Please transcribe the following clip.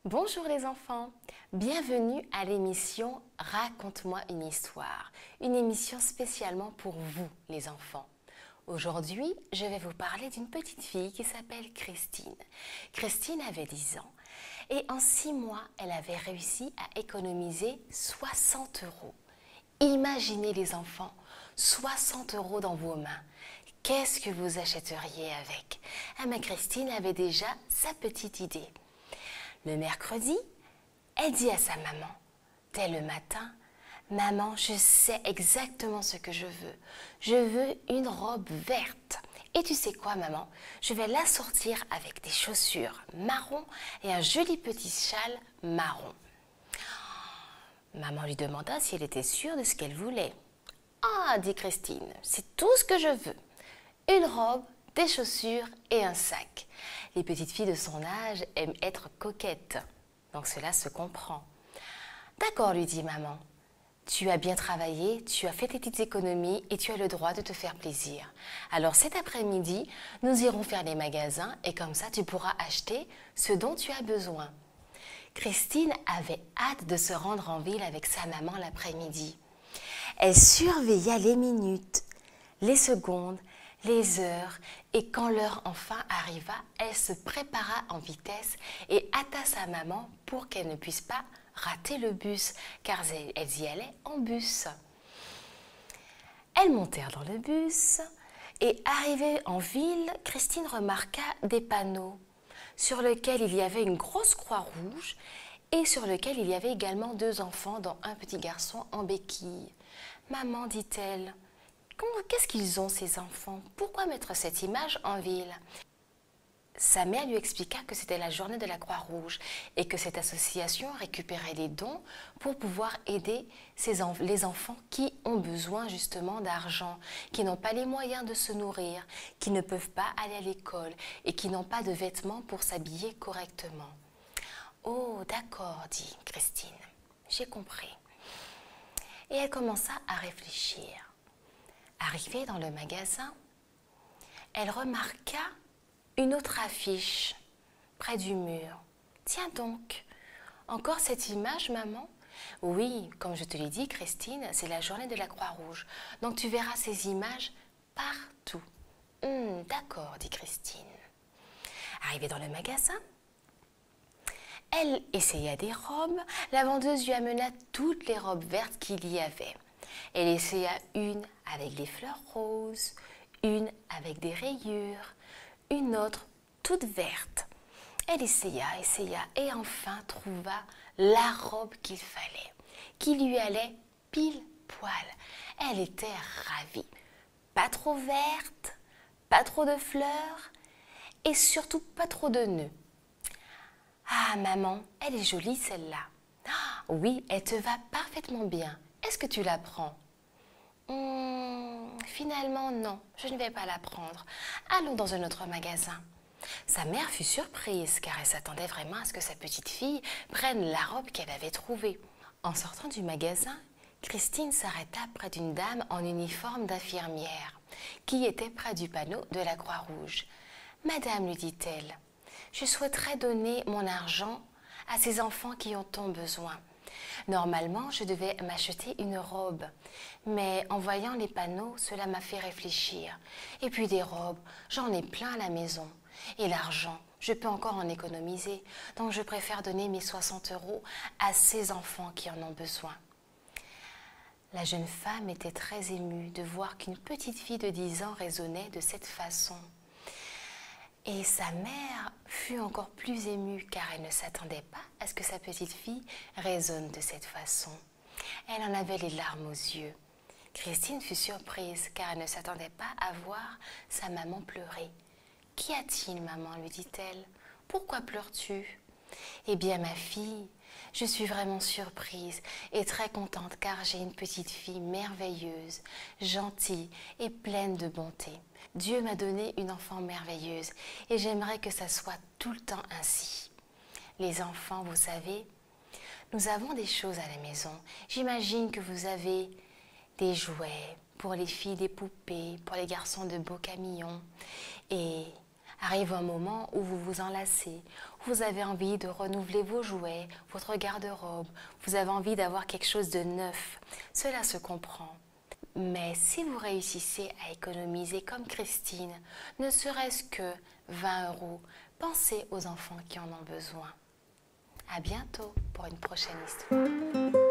Bonjour les enfants, bienvenue à l'émission Raconte-moi une histoire, une émission spécialement pour vous les enfants. Aujourd'hui, je vais vous parler d'une petite fille qui s'appelle Christine. Christine avait 10 ans et en 6 mois, elle avait réussi à économiser 60 euros. Imaginez les enfants, 60 euros dans vos mains. Qu'est-ce que vous achèteriez avec? Mais Christine avait déjà sa petite idée. Le mercredi, elle dit à sa maman, dès le matin, « Maman, je sais exactement ce que je veux. Je veux une robe verte. Et tu sais quoi, maman? Je vais l'assortir avec des chaussures marron et un joli petit châle marron. » Maman lui demanda si elle était sûre de ce qu'elle voulait. « Ah, dit Christine, c'est tout ce que je veux. Une robe, des chaussures et un sac. » Les petites filles de son âge aiment être coquettes, donc cela se comprend. « D'accord, lui dit maman. Tu as bien travaillé, tu as fait tes petites économies et tu as le droit de te faire plaisir. Alors cet après-midi, nous irons faire les magasins et comme ça tu pourras acheter ce dont tu as besoin. » Christine avait hâte de se rendre en ville avec sa maman l'après-midi. Elle surveilla les minutes, les secondes, les heures, et quand l'heure enfin arriva, elle se prépara en vitesse et hâta sa maman pour qu'elle ne puisse pas rater le bus, car elles y allaient en bus. Elles montèrent dans le bus et arrivée en ville, Christine remarqua des panneaux sur lesquels il y avait une grosse croix rouge et sur lequel il y avait également 2 enfants, dont un petit garçon en béquille. « Maman, dit-elle, qu'est-ce qu'ils ont ces enfants? Pourquoi mettre cette image en ville ?» Sa mère lui expliqua que c'était la journée de la Croix-Rouge et que cette association récupérait des dons pour pouvoir aider les enfants qui ont besoin justement d'argent, qui n'ont pas les moyens de se nourrir, qui ne peuvent pas aller à l'école et qui n'ont pas de vêtements pour s'habiller correctement. « Oh, d'accord, dit Christine, j'ai compris. » Et elle commença à réfléchir. Arrivée dans le magasin, elle remarqua une autre affiche près du mur. « Tiens donc, encore cette image, maman? » « Oui, comme je te l'ai dit, Christine, c'est la journée de la Croix-Rouge. Donc tu verras ces images partout. »« D'accord, dit Christine. » Arrivée dans le magasin, elle essaya des robes. La vendeuse lui amena toutes les robes vertes qu'il y avait. Elle essaya une avec des fleurs roses, une avec des rayures, une autre toute verte. Elle essaya et enfin trouva la robe qu'il fallait, qui lui allait pile poil. Elle était ravie. Pas trop verte, pas trop de fleurs et surtout pas trop de nœuds. « Ah, maman, elle est jolie celle-là. »« Oui, elle te va parfaitement bien. Est-ce que tu la prends ? » Finalement, non, je ne vais pas la prendre. Allons dans un autre magasin. » Sa mère fut surprise car elle s'attendait vraiment à ce que sa petite fille prenne la robe qu'elle avait trouvée. En sortant du magasin, Christine s'arrêta près d'une dame en uniforme d'infirmière qui était près du panneau de la Croix-Rouge. « Madame, lui dit-elle, je souhaiterais donner mon argent à ces enfants qui ont tant besoin. Normalement, je devais m'acheter une robe, mais en voyant les panneaux, cela m'a fait réfléchir. Et puis des robes, j'en ai plein à la maison. Et l'argent, je peux encore en économiser, donc je préfère donner mes 60 euros à ces enfants qui en ont besoin. » La jeune femme était très émue de voir qu'une petite fille de 10 ans raisonnait de cette façon. Et sa mère fut encore plus émue car elle ne s'attendait pas à ce que sa petite fille raisonne de cette façon. Elle en avait les larmes aux yeux. Christine fut surprise car elle ne s'attendait pas à voir sa maman pleurer. « Qu'y a-t-il, maman ?» lui dit-elle. « Pourquoi pleures-tu ?»« Eh bien, ma fille, je suis vraiment surprise et très contente car j'ai une petite fille merveilleuse, gentille et pleine de bonté. Dieu m'a donné une enfant merveilleuse et j'aimerais que ça soit tout le temps ainsi. Les enfants, vous savez, nous avons des choses à la maison. J'imagine que vous avez des jouets, pour les filles des poupées, pour les garçons de beaux camions. Et Arrive un moment où vous vous enlacez, où vous avez envie de renouveler vos jouets, votre garde-robe, vous avez envie d'avoir quelque chose de neuf. Cela se comprend. Mais si vous réussissez à économiser comme Christine, ne serait-ce que 20 €, pensez aux enfants qui en ont besoin. À bientôt pour une prochaine histoire.